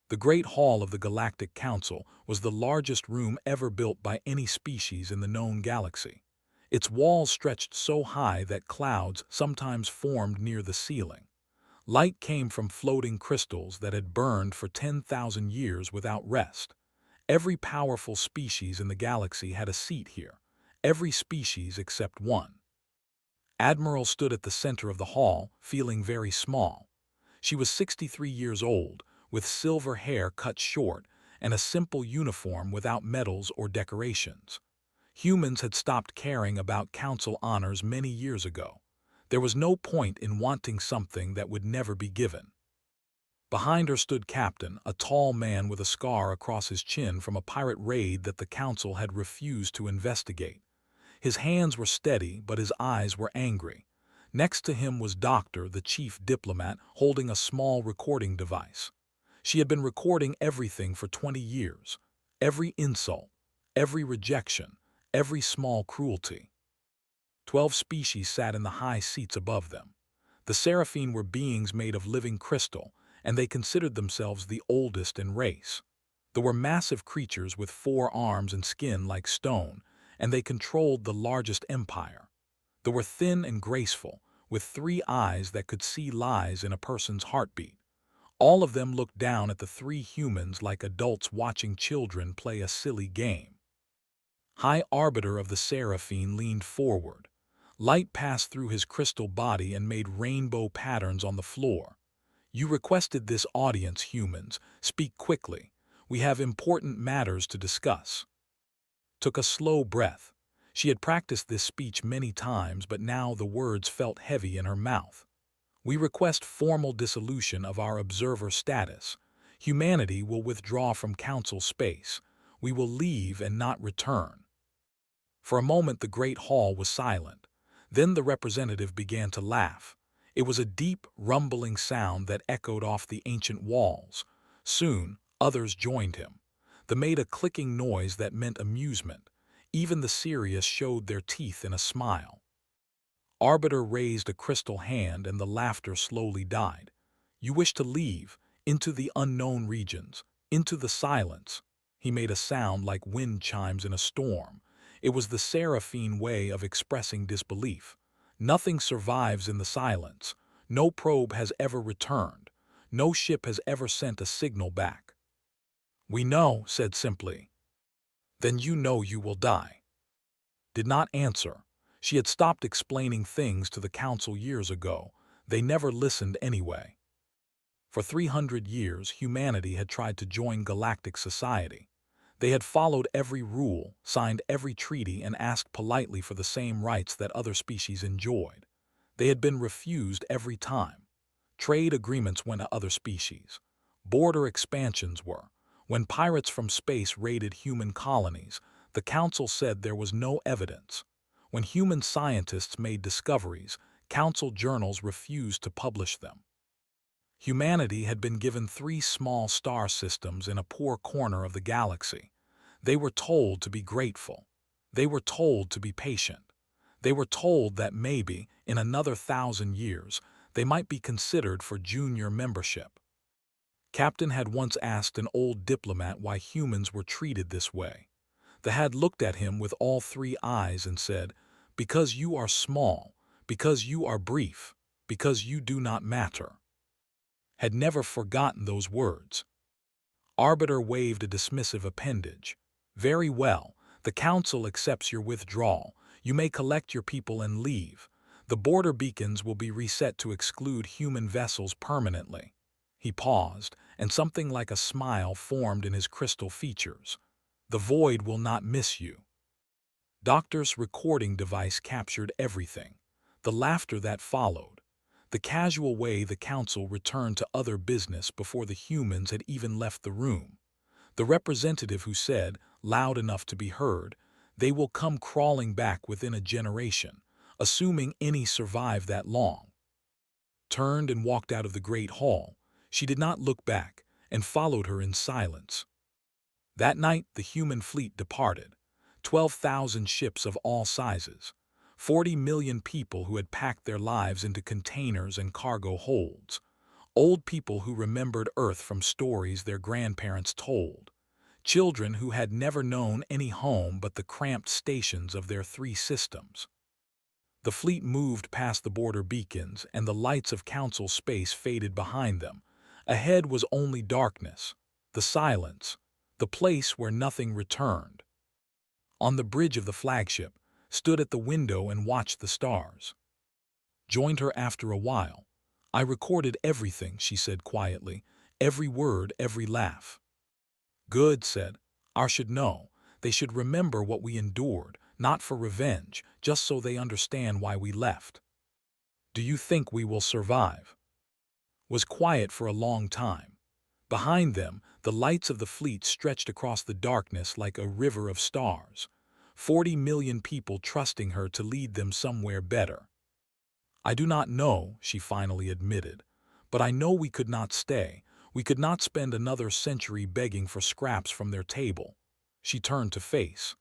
The Great Hall of the Galactic Council was the largest room ever built by any species in the known galaxy. Its walls stretched so high that clouds sometimes formed near the ceiling. Light came from floating crystals that had burned for 10,000 years without rest. Every powerful species in the galaxy had a seat here, every species except one. Admiral stood at the center of the hall, feeling very small. She was 63 years old, with silver hair cut short and a simple uniform without medals or decorations. Humans had stopped caring about council honors many years ago. There was no point in wanting something that would never be given. Behind her stood Captain, a tall man with a scar across his chin from a pirate raid that the council had refused to investigate. His hands were steady, but his eyes were angry. Next to him was Doctor, the chief diplomat, holding a small recording device. She had been recording everything for 20 years. Every insult, every rejection, every small cruelty. 12 species sat in the high seats above them. The Seraphine were beings made of living crystal, and they considered themselves the oldest in race. There were massive creatures with 4 arms and skin like stone, and they controlled the largest empire. They were thin and graceful, with 3 eyes that could see lies in a person's heartbeat. All of them looked down at the 3 humans like adults watching children play a silly game. High Arbiter of the Seraphine leaned forward. Light passed through his crystal body and made rainbow patterns on the floor. "You requested this audience, humans. Speak quickly. We have important matters to discuss." Took a slow breath. She had practiced this speech many times, but now the words felt heavy in her mouth. "We request formal dissolution of our observer status. Humanity will withdraw from council space. We will leave and not return." For a moment the great hall was silent. Then the representative began to laugh. It was a deep, rumbling sound that echoed off the ancient walls. Soon, others joined him. They made a clicking noise that meant amusement. Even the serious showed their teeth in a smile. Arbiter raised a crystal hand and the laughter slowly died. "You wish to leave, into the unknown regions, into the silence." He made a sound like wind chimes in a storm. It was the Seraphine way of expressing disbelief. Nothing survives in the silence. No probe has ever returned. No ship has ever sent a signal back. "We know," said simply. "Then you know you will die." Did not answer. She had stopped explaining things to the council years ago. They never listened anyway. For 300 years, humanity had tried to join galactic society. They had followed every rule, signed every treaty, and asked politely for the same rights that other species enjoyed. They had been refused every time. Trade agreements went to other species. Border expansions were. When pirates from space raided human colonies, the council said there was no evidence. When human scientists made discoveries, council journals refused to publish them. Humanity had been given 3 small star systems in a poor corner of the galaxy. They were told to be grateful. They were told to be patient. They were told that maybe, in another 1,000 years, they might be considered for junior membership. Captain had once asked an old diplomat why humans were treated this way. The had looked at him with all 3 eyes and said, "Because you are small, because you are brief, because you do not matter." Had never forgotten those words. Arbiter waved a dismissive appendage. "Very well, the council accepts your withdrawal. You may collect your people and leave. The border beacons will be reset to exclude human vessels permanently." He paused, and something like a smile formed in his crystal features. "The void will not miss you." Doctor's recording device captured everything. The laughter that followed. The casual way the council returned to other business before the humans had even left the room. The representative who said, loud enough to be heard, "They will come crawling back within a generation, assuming any survive that long," turned and walked out of the great hall. She did not look back, and followed her in silence. That night the human fleet departed. 12,000 ships of all sizes. 40 million people who had packed their lives into containers and cargo holds. Old people who remembered Earth from stories their grandparents told. Children who had never known any home but the cramped stations of their three systems. The fleet moved past the border beacons, and the lights of Council space faded behind them. Ahead was only darkness, the silence, the place where nothing returned. On the bridge of the flagship, stood at the window and watched the stars. Joined her after a while. I recorded everything, she said quietly, every word, every laugh. Good, said. I should know. They should remember what we endured, not for revenge, just so they understand why we left. Do you think we will survive? Was quiet for a long time. Behind them, the lights of the fleet stretched across the darkness like a river of stars. 40 million people trusting her to lead them somewhere better. I do not know, she finally admitted, but I know we could not stay. We could not spend another century begging for scraps from their table. She turned to face.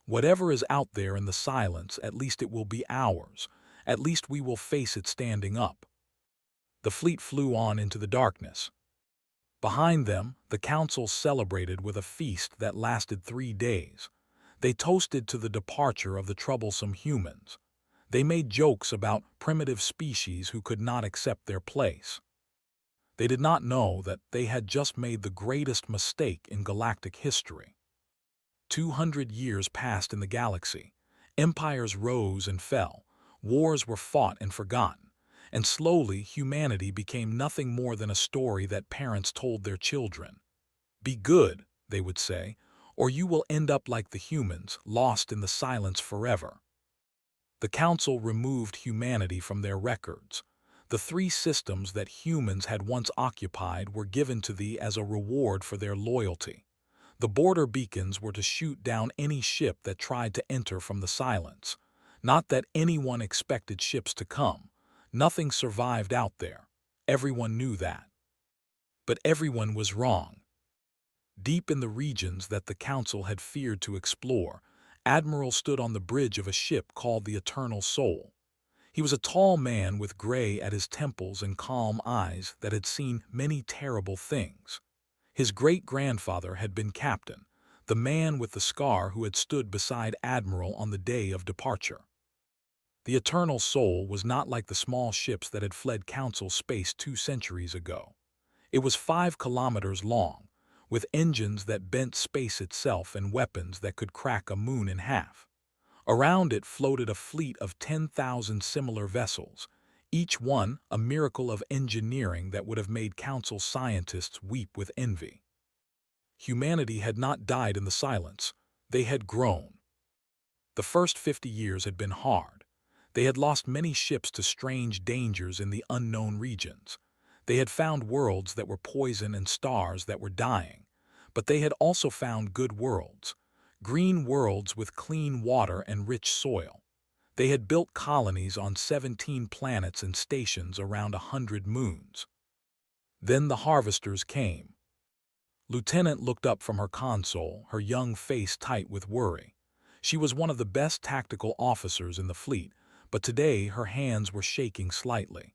Whatever is out there in the silence, at least it will be ours. At least we will face it standing up. The fleet flew on into the darkness. Behind them, the council celebrated with a feast that lasted 3 days. They toasted to the departure of the troublesome humans. They made jokes about primitive species who could not accept their place. They did not know that they had just made the greatest mistake in galactic history. 200 years passed in the galaxy. Empires rose and fell. Wars were fought and forgotten. And slowly, humanity became nothing more than a story that parents told their children. Be good, they would say, or you will end up like the humans, lost in the silence forever. The Council removed humanity from their records. The 3 systems that humans had once occupied were given to thee as a reward for their loyalty. The border beacons were to shoot down any ship that tried to enter from the silence. Not that anyone expected ships to come. Nothing survived out there. Everyone knew that. But everyone was wrong. Deep in the regions that the Council had feared to explore, Admiral stood on the bridge of a ship called the Eternal Soul. He was a tall man with gray at his temples and calm eyes that had seen many terrible things. His great-grandfather had been captain, the man with the scar who had stood beside Admiral on the day of departure. The Eternal Soul was not like the small ships that had fled Council space 2 centuries ago. It was 5 kilometers long, with engines that bent space itself and weapons that could crack a moon in half. Around it floated a fleet of 10,000 similar vessels, each one a miracle of engineering that would have made Council scientists weep with envy. Humanity had not died in the silence. They had grown. The first 50 years had been hard. They had lost many ships to strange dangers in the unknown regions. They had found worlds that were poison and stars that were dying. But they had also found good worlds, green worlds with clean water and rich soil. They had built colonies on 17 planets and stations around 100 moons. Then the harvesters came. Lieutenant looked up from her console, her young face tight with worry. She was one of the best tactical officers in the fleet, but today her hands were shaking slightly.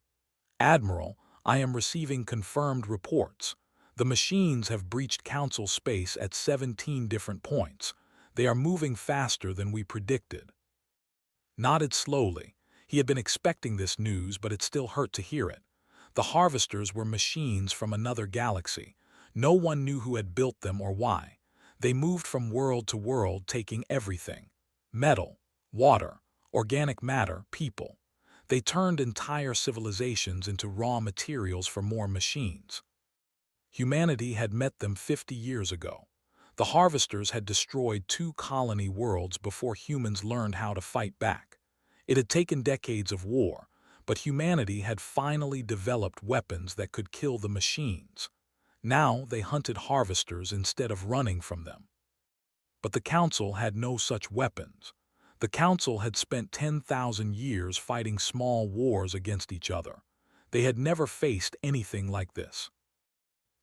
Admiral, I am receiving confirmed reports. The machines have breached Council space at 17 different points. They are moving faster than we predicted. Nodded slowly. He had been expecting this news, but it still hurt to hear it. The harvesters were machines from another galaxy. No one knew who had built them or why. They moved from world to world, taking everything: metal, water, organic matter, people. They turned entire civilizations into raw materials for more machines. Humanity had met them 50 years ago. The harvesters had destroyed 2 colony worlds before humans learned how to fight back. It had taken decades of war, but humanity had finally developed weapons that could kill the machines. Now they hunted harvesters instead of running from them. But the Council had no such weapons. The Council had spent 10,000 years fighting small wars against each other. They had never faced anything like this.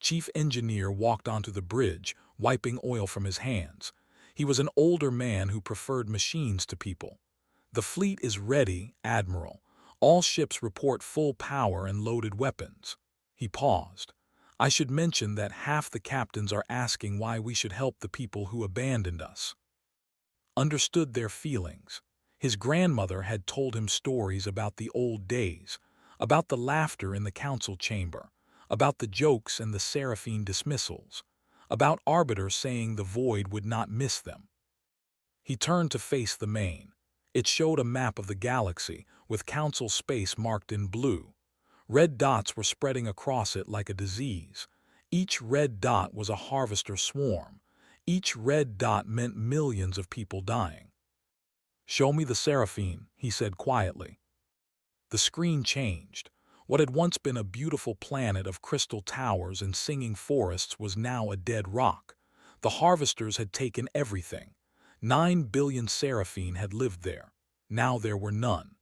Chief Engineer walked onto the bridge, wiping oil from his hands. He was an older man who preferred machines to people. The fleet is ready, Admiral. All ships report full power and loaded weapons. He paused. I should mention that half the captains are asking why we should help the people who abandoned us. Understood their feelings. His grandmother had told him stories about the old days, about the laughter in the council chamber, about the jokes and the seraphine dismissals, about Arbiter saying the void would not miss them. He turned to face the main. It showed a map of the galaxy, with council space marked in blue. Red dots were spreading across it like a disease. Each red dot was a harvester swarm. Each red dot meant millions of people dying. "Show me the Seraphine," he said quietly. The screen changed. What had once been a beautiful planet of crystal towers and singing forests was now a dead rock. The harvesters had taken everything. 9 billion Seraphine had lived there. Now there were none.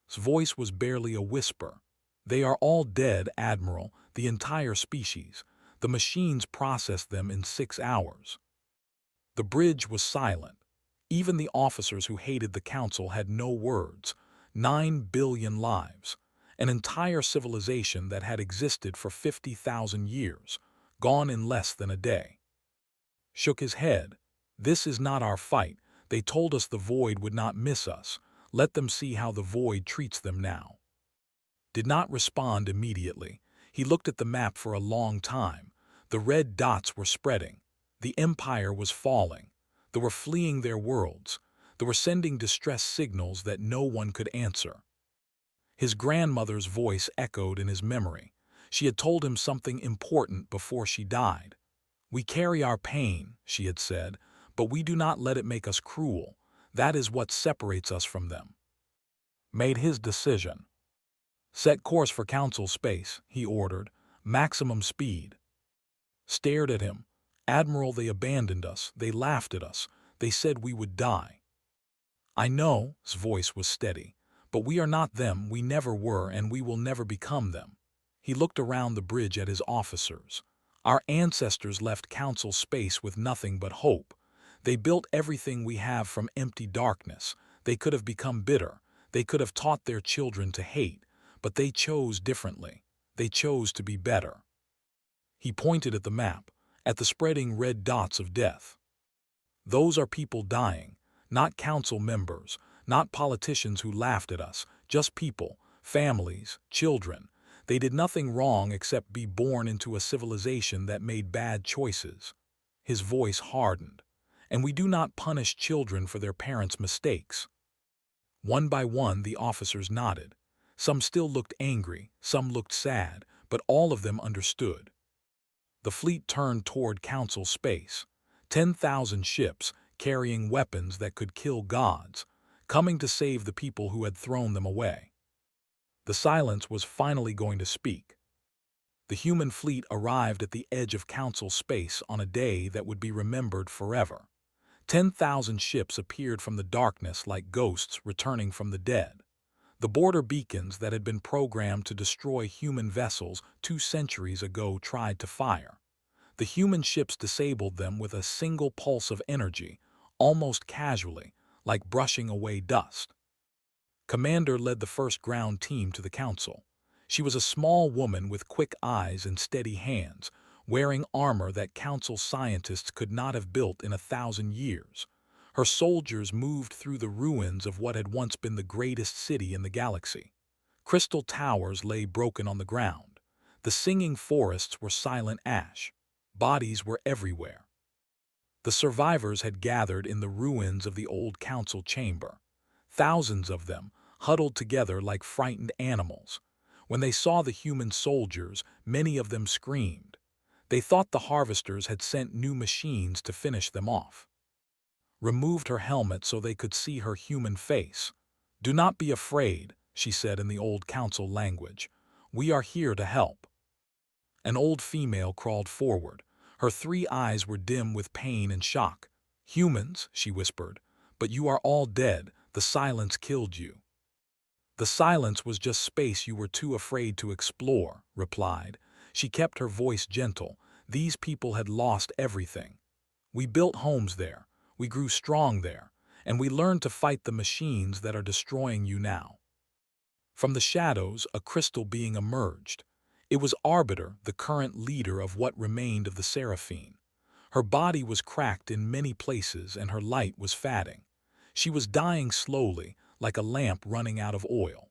His voice was barely a whisper. "They are all dead, Admiral, the entire species. The machines processed them in 6 hours. The bridge was silent. Even the officers who hated the council had no words. 9 billion lives. An entire civilization that had existed for 50,000 years, gone in less than a day. Shook his head. "This is not our fight. They told us the void would not miss us. Let them see how the void treats them now." Did not respond immediately. He looked at the map for a long time. The red dots were spreading. The empire was falling. They were fleeing their worlds. They were sending distress signals that no one could answer. His grandmother's voice echoed in his memory. She had told him something important before she died. "We carry our pain," she had said, "but we do not let it make us cruel. That is what separates us from them." Made his decision. "Set course for council space," he ordered. "Maximum speed." Stared at him. "Admiral, they abandoned us. They laughed at us. They said we would die." "I know," his voice was steady, "but we are not them, we never were, and we will never become them." He looked around the bridge at his officers. "Our ancestors left council space with nothing but hope. They built everything we have from empty darkness. They could have become bitter. They could have taught their children to hate, but they chose differently. They chose to be better." He pointed at the map, at the spreading red dots of death. "Those are people dying, not council members, not politicians who laughed at us, just people, families, children. They did nothing wrong except be born into a civilization that made bad choices." His voice hardened. "And we do not punish children for their parents' mistakes." One by one the officers nodded. Some still looked angry, some looked sad, but all of them understood. The fleet turned toward council space. 10,000 ships, carrying weapons that could kill gods, coming to save the people who had thrown them away. The silence was finally going to speak. The human fleet arrived at the edge of council space on a day that would be remembered forever. 10,000 ships appeared from the darkness like ghosts returning from the dead. The border beacons that had been programmed to destroy human vessels 2 centuries ago tried to fire. The human ships disabled them with a single pulse of energy, almost casually, like brushing away dust. Commander led the first ground team to the council. She was a small woman with quick eyes and steady hands, wearing armor that council scientists could not have built in 1,000 years. Her soldiers moved through the ruins of what had once been the greatest city in the galaxy. Crystal towers lay broken on the ground. The singing forests were silent ash. Bodies were everywhere. The survivors had gathered in the ruins of the old council chamber. Thousands of them, huddled together like frightened animals. When they saw the human soldiers, many of them screamed. They thought the harvesters had sent new machines to finish them off. Removed her helmet so they could see her human face. "Do not be afraid," she said in the old council language. "We are here to help." An old female crawled forward. Her 3 eyes were dim with pain and shock. "Humans," she whispered, "but you are all dead. The silence killed you." "The silence was just space you were too afraid to explore," replied. She kept her voice gentle. "These people had lost everything. We built homes there. We grew strong there, and we learned to fight the machines that are destroying you now." From the shadows, a crystal being emerged. It was Arbiter, the current leader of what remained of the Seraphine. Her body was cracked in many places and her light was fading. She was dying slowly, like a lamp running out of oil.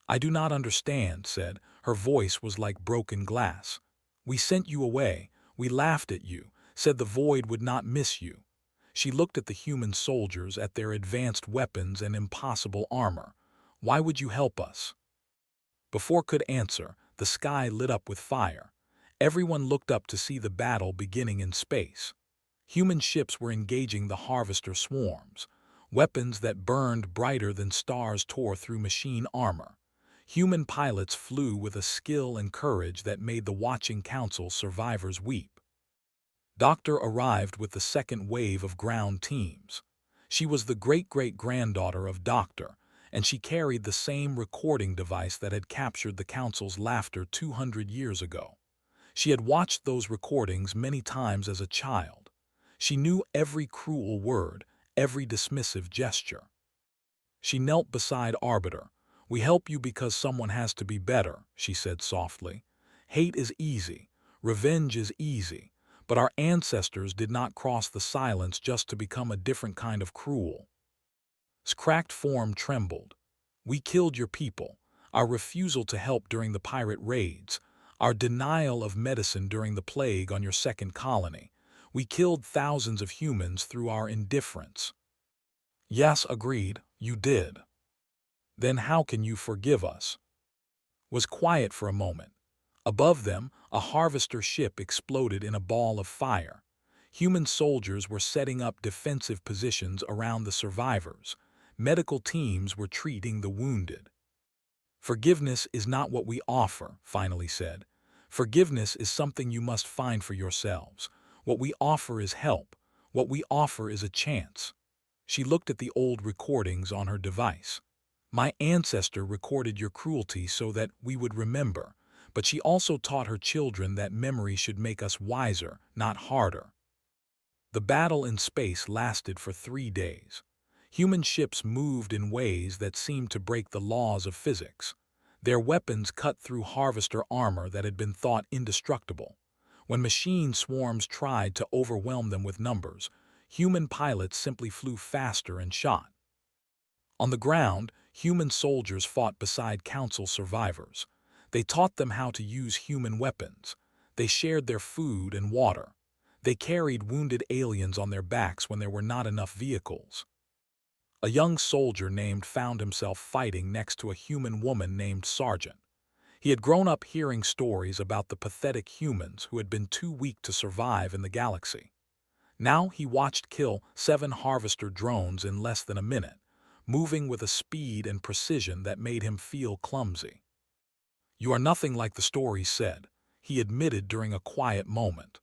"I do not understand," said. Her voice was like broken glass. "We sent you away. We laughed at you, said the void would not miss you." She looked at the human soldiers, at their advanced weapons and impossible armor. "Why would you help us?" Before could answer, the sky lit up with fire. Everyone looked up to see the battle beginning in space. Human ships were engaging the harvester swarms. Weapons that burned brighter than stars tore through machine armor. Human pilots flew with a skill and courage that made the watching council survivors weep. Doctor arrived with the second wave of ground teams. She was the great-great-granddaughter of Doctor, and she carried the same recording device that had captured the council's laughter 200 years ago. She had watched those recordings many times as a child. She knew every cruel word, every dismissive gesture. She knelt beside Arbiter. "We help you because someone has to be better," she said softly. "Hate is easy. Revenge is easy. But our ancestors did not cross the silence just to become a different kind of cruel." His cracked form trembled. "We killed your people. Our refusal to help during the pirate raids. Our denial of medicine during the plague on your second colony. We killed thousands of humans through our indifference." "Yes," agreed, "you did." "Then how can you forgive us?" Was quiet for a moment. Above them, a harvester ship exploded in a ball of fire. Human soldiers were setting up defensive positions around the survivors. Medical teams were treating the wounded. "Forgiveness is not what we offer," finally said. "Forgiveness is something you must find for yourselves. What we offer is help. What we offer is a chance." She looked at the old recordings on her device. "My ancestor recorded your cruelty so that we would remember, but she also taught her children that memory should make us wiser, not harder." The battle in space lasted for 3 days. Human ships moved in ways that seemed to break the laws of physics. Their weapons cut through harvester armor that had been thought indestructible. When machine swarms tried to overwhelm them with numbers, human pilots simply flew faster and shot. On the ground, human soldiers fought beside council survivors. They taught them how to use human weapons. They shared their food and water. They carried wounded aliens on their backs when there were not enough vehicles. A young soldier named found himself fighting next to a human woman named Sergeant. He had grown up hearing stories about the pathetic humans who had been too weak to survive in the galaxy. Now he watched kill 7 harvester drones in less than a minute, moving with a speed and precision that made him feel clumsy. "You are nothing like the stories said," he admitted during a quiet moment.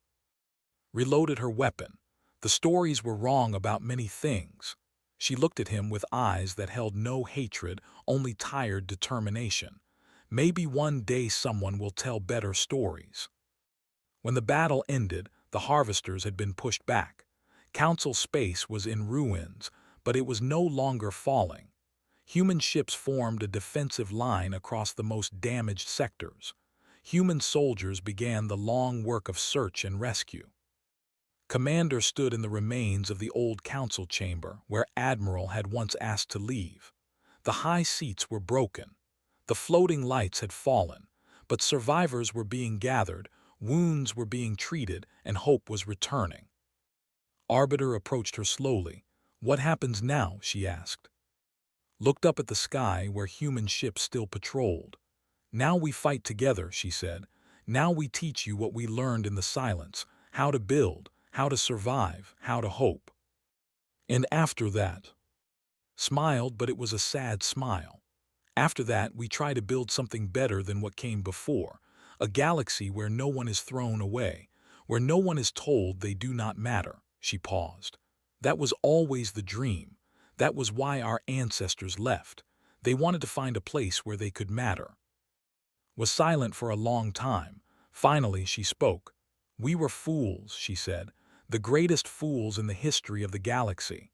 Reloaded her weapon. "The stories were wrong about many things." She looked at him with eyes that held no hatred, only tired determination. "Maybe one day someone will tell better stories." When the battle ended, the harvesters had been pushed back. Council space was in ruins, but it was no longer falling. Human ships formed a defensive line across the most damaged sectors. Human soldiers began the long work of search and rescue. Commander stood in the remains of the old council chamber where Admiral had once asked to leave. The high seats were broken. The floating lights had fallen, but survivors were being gathered, wounds were being treated, and hope was returning. Arbiter approached her slowly. "What happens now?" she asked. Looked up at the sky where human ships still patrolled. "Now we fight together," she said. "Now we teach you what we learned in the silence, how to build, how to survive, how to hope." "And after that?" Smiled, but it was a sad smile. "After that, we try to build something better than what came before, a galaxy where no one is thrown away, where no one is told they do not matter." She paused. "That was always the dream. That was why our ancestors left. They wanted to find a place where they could matter." Was silent for a long time. Finally, she spoke. "We were fools," she said, "the greatest fools in the history of the galaxy."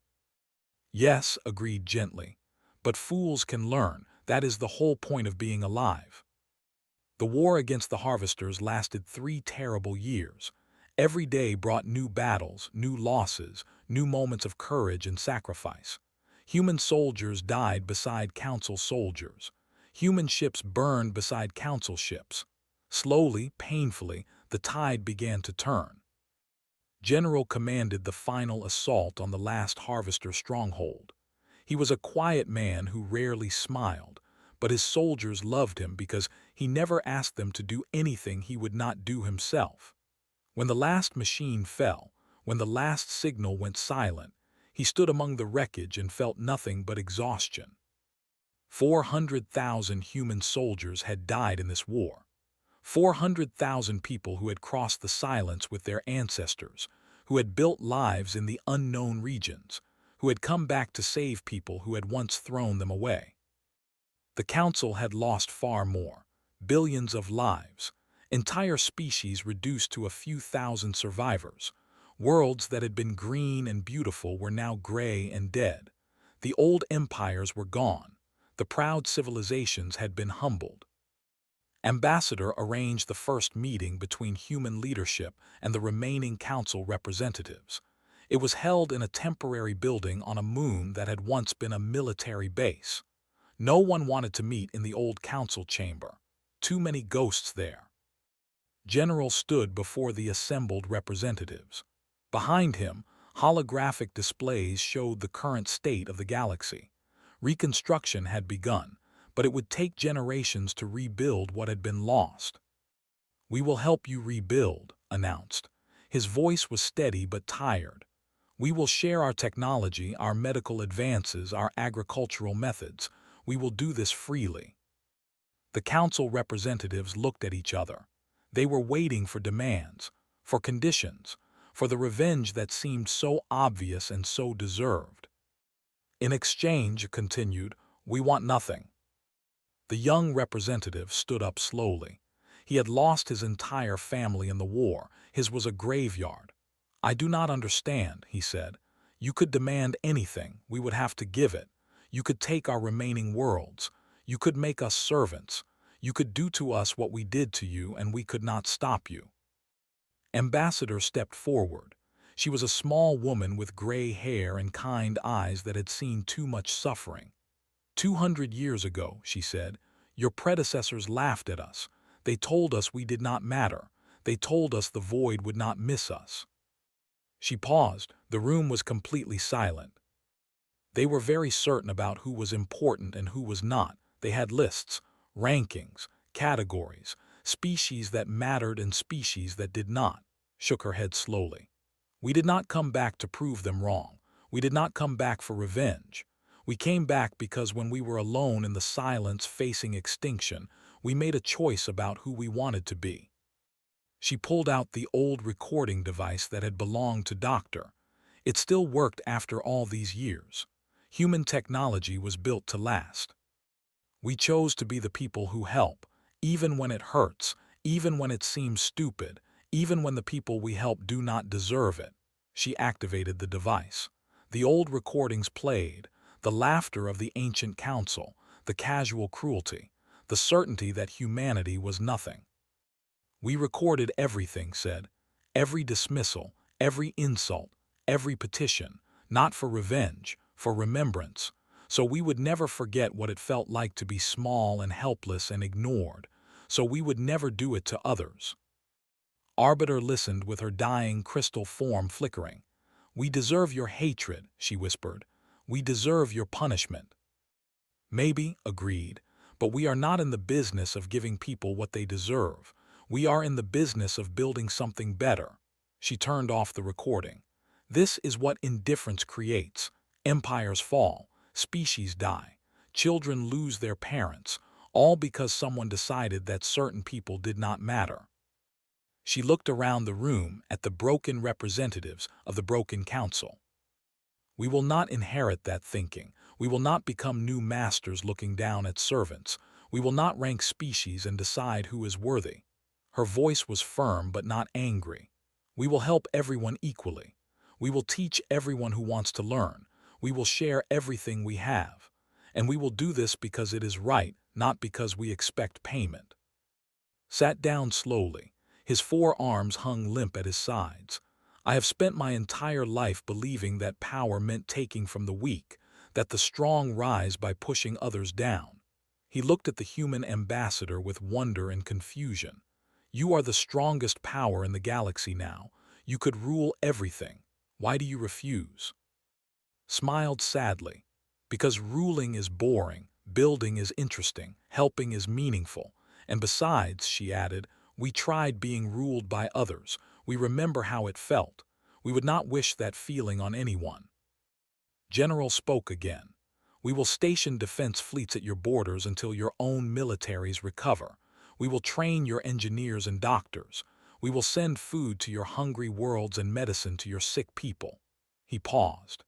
"Yes," agreed gently, "but fools can learn. That is the whole point of being alive." The war against the harvesters lasted 3 terrible years. Every day brought new battles, new losses, new moments of courage and sacrifice. Human soldiers died beside council soldiers. Human ships burned beside council ships. Slowly, painfully, the tide began to turn. General commanded the final assault on the last harvester stronghold. He was a quiet man who rarely smiled, but his soldiers loved him because he never asked them to do anything he would not do himself. When the last machine fell, when the last signal went silent, he stood among the wreckage and felt nothing but exhaustion. 400,000 human soldiers had died in this war. 400,000 people who had crossed the silence with their ancestors, who had built lives in the unknown regions, who had come back to save people who had once thrown them away. The Council had lost far more, billions of lives, entire species reduced to a few thousand survivors. Worlds that had been green and beautiful were now gray and dead. The old empires were gone. The proud civilizations had been humbled. Ambassador arranged the first meeting between human leadership and the remaining council representatives. It was held in a temporary building on a moon that had once been a military base. No one wanted to meet in the old council chamber. Too many ghosts there. General stood before the assembled representatives. Behind him, holographic displays showed the current state of the galaxy. Reconstruction had begun, but it would take generations to rebuild what had been lost. "We will help you rebuild," announced. His voice was steady but tired. "We will share our technology, our medical advances, our agricultural methods. We will do this freely." The council representatives looked at each other. They were waiting for demands, for conditions, for the revenge that seemed so obvious and so deserved. "In exchange," continued, "we want nothing." The young representative stood up slowly. He had lost his entire family in the war. His was a graveyard. "I do not understand," he said. "You could demand anything. We would have to give it. You could take our remaining worlds. You could make us servants. You could do to us what we did to you, and we could not stop you." Ambassador stepped forward. She was a small woman with gray hair and kind eyes that had seen too much suffering. 200 years ago," she said, "your predecessors laughed at us. They told us we did not matter. They told us the void would not miss us." She paused. The room was completely silent. They were very certain about who was important and who was not. They had lists, rankings, categories, species that mattered and species that did not. Shook her head slowly. "We did not come back to prove them wrong. We did not come back for revenge. We came back because when we were alone in the silence facing extinction, we made a choice about who we wanted to be." She pulled out the old recording device that had belonged to Doctor. It still worked after all these years. Human technology was built to last. "We chose to be the people who help, even when it hurts, even when it seems stupid, even when the people we help do not deserve it." She activated the device. The old recordings played. The laughter of the ancient council, the casual cruelty, the certainty that humanity was nothing. "We recorded everything," said. "Every dismissal, every insult, every petition, not for revenge, for remembrance. So we would never forget what it felt like to be small and helpless and ignored. So we would never do it to others." Arbiter listened with her dying crystal form flickering. "We deserve your hatred," she whispered. "We deserve your punishment." "Maybe," agreed, "but we are not in the business of giving people what they deserve. We are in the business of building something better." She turned off the recording. "This is what indifference creates. Empires fall, species die, children lose their parents, all because someone decided that certain people did not matter." She looked around the room at the broken representatives of the broken council. "We will not inherit that thinking. We will not become new masters looking down at servants. We will not rank species and decide who is worthy." Her voice was firm but not angry. "We will help everyone equally. We will teach everyone who wants to learn. We will share everything we have. And we will do this because it is right, not because we expect payment." sat down slowly. His forearms hung limp at his sides. I have spent my entire life believing that power meant taking from the weak, that the strong rise by pushing others down. He looked at the human ambassador with wonder and confusion. You are the strongest power in the galaxy now. You could rule everything. Why do you refuse? Smiled sadly. Because ruling is boring, building is interesting, helping is meaningful. And besides, she added, we tried being ruled by others. We remember how it felt. We would not wish that feeling on anyone. General spoke again. We will station defense fleets at your borders until your own militaries recover. We will train your engineers and doctors. We will send food to your hungry worlds and medicine to your sick people. He paused.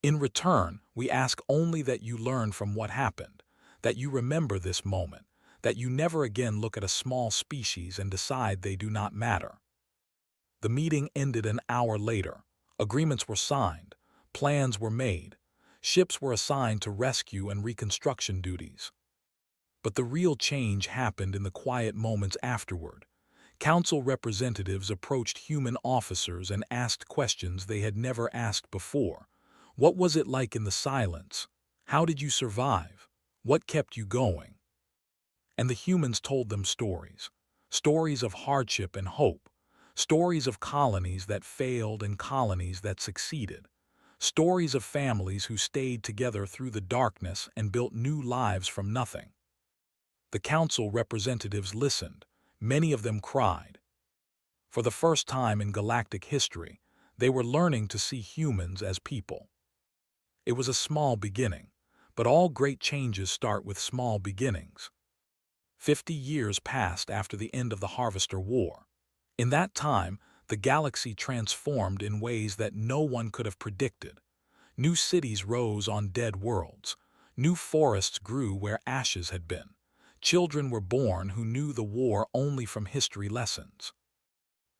In return, we ask only that you learn from what happened, that you remember this moment, that you never again look at a small species and decide they do not matter. The meeting ended an hour later. Agreements were signed. Plans were made. Ships were assigned to rescue and reconstruction duties. But the real change happened in the quiet moments afterward. Council representatives approached human officers and asked questions they had never asked before. What was it like in the silence? How did you survive? What kept you going? And the humans told them stories. Stories of hardship and hope. Stories of colonies that failed and colonies that succeeded. Stories of families who stayed together through the darkness and built new lives from nothing. The council representatives listened. Many of them cried. For the first time in galactic history, they were learning to see humans as people. It was a small beginning, but all great changes start with small beginnings. 50 years passed after the end of the Harvester War. In that time, the galaxy transformed in ways that no one could have predicted. New cities rose on dead worlds. New forests grew where ashes had been. Children were born who knew the war only from history lessons.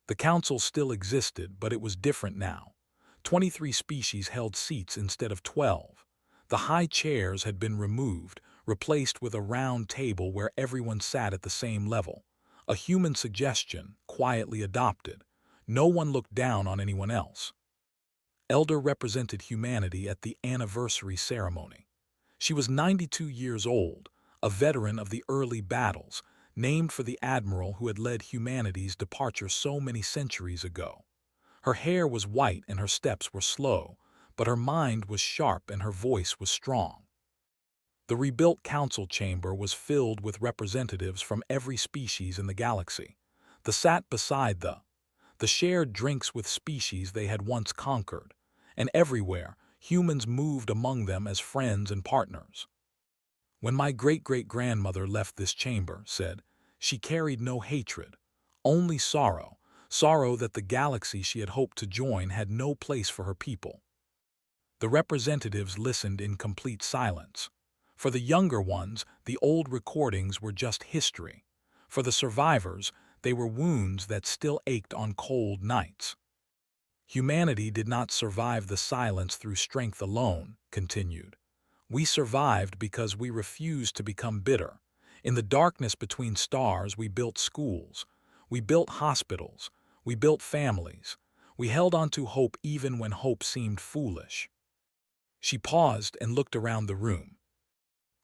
The council still existed, but it was different now. 23 species held seats instead of 12. The high chairs had been removed, replaced with a round table where everyone sat at the same level. A human suggestion, quietly adopted. No one looked down on anyone else. Elder represented humanity at the anniversary ceremony. She was 92 years old, a veteran of the early battles, named for the admiral who had led humanity's departure so many centuries ago. Her hair was white and her steps were slow, but her mind was sharp and her voice was strong. The rebuilt council chamber was filled with representatives from every species in the galaxy. They sat beside the shared drinks with species they had once conquered, and everywhere humans moved among them as friends and partners. When my great-great-grandmother left this chamber, said, she carried no hatred, only sorrow, sorrow that the galaxy she had hoped to join had no place for her people. The representatives listened in complete silence. For the younger ones, the old recordings were just history. For the survivors, they were wounds that still ached on cold nights. Humanity did not survive the silence through strength alone, continued. We survived because we refused to become bitter. In the darkness between stars, we built schools. We built hospitals. We built families. We held on to hope even when hope seemed foolish. She paused and looked around the room.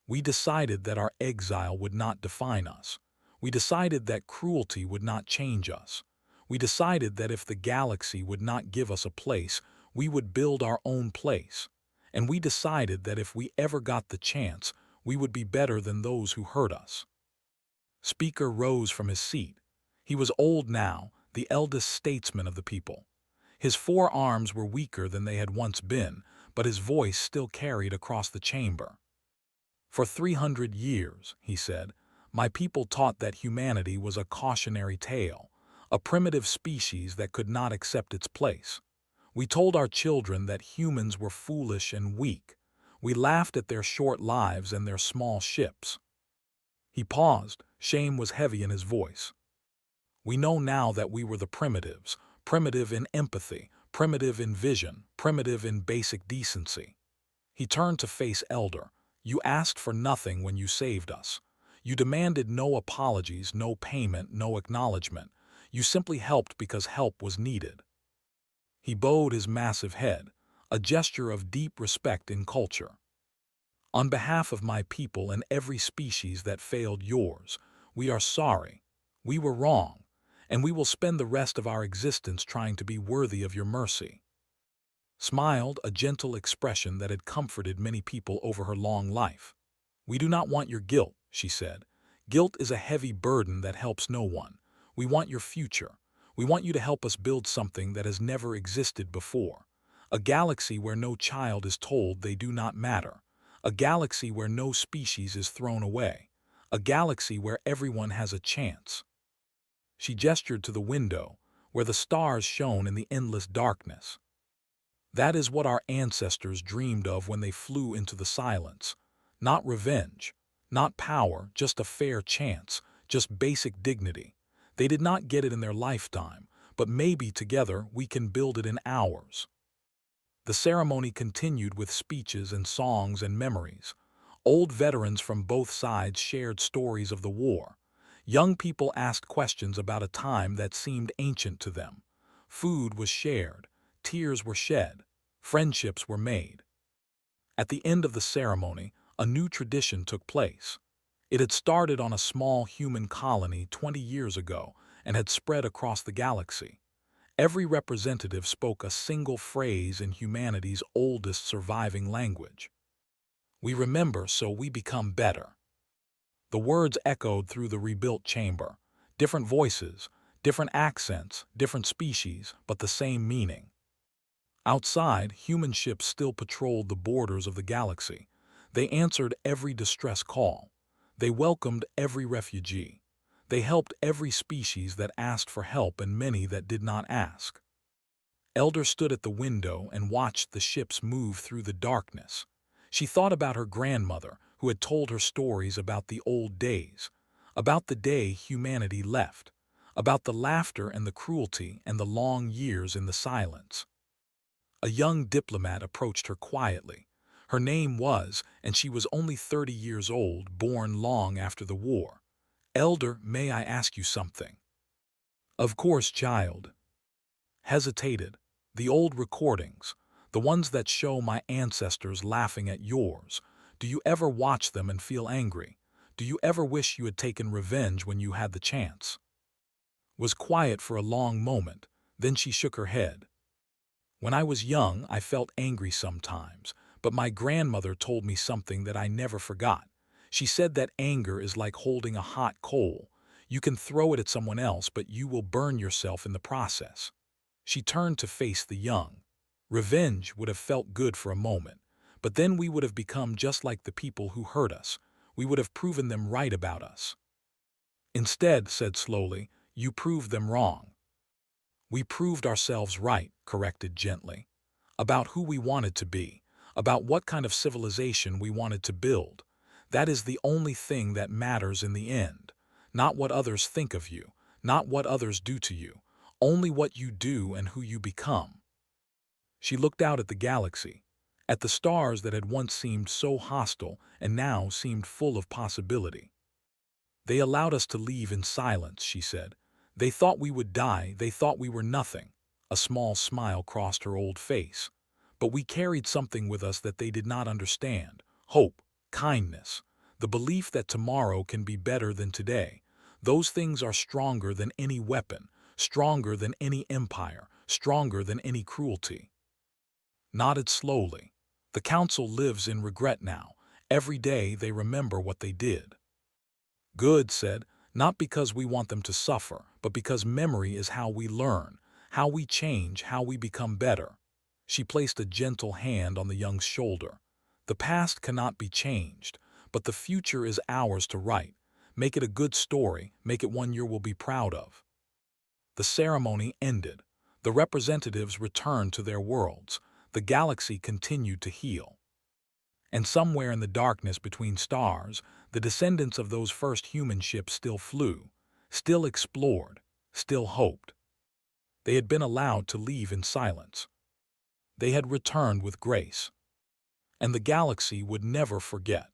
We decided that our exile would not define us. We decided that cruelty would not change us. We decided that if the galaxy would not give us a place, we would build our own place. And we decided that if we ever got the chance, we would be better than those who hurt us. Speaker rose from his seat. He was old now, the eldest statesman of the people. His forearms were weaker than they had once been, but his voice still carried across the chamber. For 300 years, he said, my people taught that humanity was a cautionary tale, a primitive species that could not accept its place. We told our children that humans were foolish and weak. We laughed at their short lives and their small ships. He paused. Shame was heavy in his voice. We know now that we were the primitives, primitive in empathy, primitive in vision, primitive in basic decency. He turned to face Elder. You asked for nothing when you saved us. You demanded no apologies, no payment, no acknowledgement. You simply helped because help was needed. He bowed his massive head, a gesture of deep respect in culture. On behalf of my people and every species that failed yours, we are sorry. We were wrong, and we will spend the rest of our existence trying to be worthy of your mercy. Smiled, a gentle expression that had comforted many people over her long life. We do not want your guilt, she said. Guilt is a heavy burden that helps no one. We want your future. We want you to help us build something that has never existed before. A galaxy where no child is told they do not matter. A galaxy where no species is thrown away. A galaxy where everyone has a chance. She gestured to the window, where the stars shone in the endless darkness. That is what our ancestors dreamed of when they flew into the silence. Not revenge, not power, just a fair chance, just basic dignity. They did not get it in their lifetime, but maybe together we can build it in ours. The ceremony continued with speeches and songs and memories. Old veterans from both sides shared stories of the war. Young people asked questions about a time that seemed ancient to them. Food was shared, tears were shed, friendships were made. At the end of the ceremony, a new tradition took place. It had started on a small human colony 20 years ago and had spread across the galaxy. Every representative spoke a single phrase in humanity's oldest surviving language. We remember, so we become better. The words echoed through the rebuilt chamber. Different voices, different accents, different species, but the same meaning. Outside, human ships still patrolled the borders of the galaxy. They answered every distress call. They welcomed every refugee. They helped every species that asked for help and many that did not ask. Elder stood at the window and watched the ships move through the darkness. She thought about her grandmother, who had told her stories about the old days, about the day humanity left, about the laughter and the cruelty and the long years in the silence. A young diplomat approached her quietly. Her name was, and she was only 30 years old, born long after the war. Elder, may I ask you something? Of course, child. Hesitated. The old recordings, the ones that show my ancestors laughing at yours, do you ever watch them and feel angry? Do you ever wish you had taken revenge when you had the chance? Was quiet for a long moment, then she shook her head. When I was young, I felt angry sometimes, but my grandmother told me something that I never forgot. She said that anger is like holding a hot coal. You can throw it at someone else, but you will burn yourself in the process. She turned to face the young. Revenge would have felt good for a moment, but then we would have become just like the people who hurt us. We would have proven them right about us. Instead, said slowly, you proved them wrong. We proved ourselves right, corrected gently, about who we wanted to be, about what kind of civilization we wanted to build. That is the only thing that matters in the end, not what others think of you, not what others do to you, only what you do and who you become. She looked out at the galaxy, at the stars that had once seemed so hostile and now seemed full of possibility. They allowed us to leave in silence, she said. They thought we would die, they thought we were nothing. A small smile crossed her old face. But we carried something with us that they did not understand. Hope, kindness, the belief that tomorrow can be better than today. Those things are stronger than any weapon, stronger than any empire, stronger than any cruelty. Nodded slowly. The council lives in regret now. Every day they remember what they did. Good, said, not because we want them to suffer, but because memory is how we learn, how we change, how we become better. She placed a gentle hand on the young's shoulder. The past cannot be changed, but the future is ours to write. Make it a good story, make it one you will be proud of. The ceremony ended. The representatives returned to their worlds. The galaxy continued to heal. And somewhere in the darkness between stars, the descendants of those first human ships still flew, still explored, still hoped. They had been allowed to leave in silence. They had returned with grace. And the galaxy would never forget.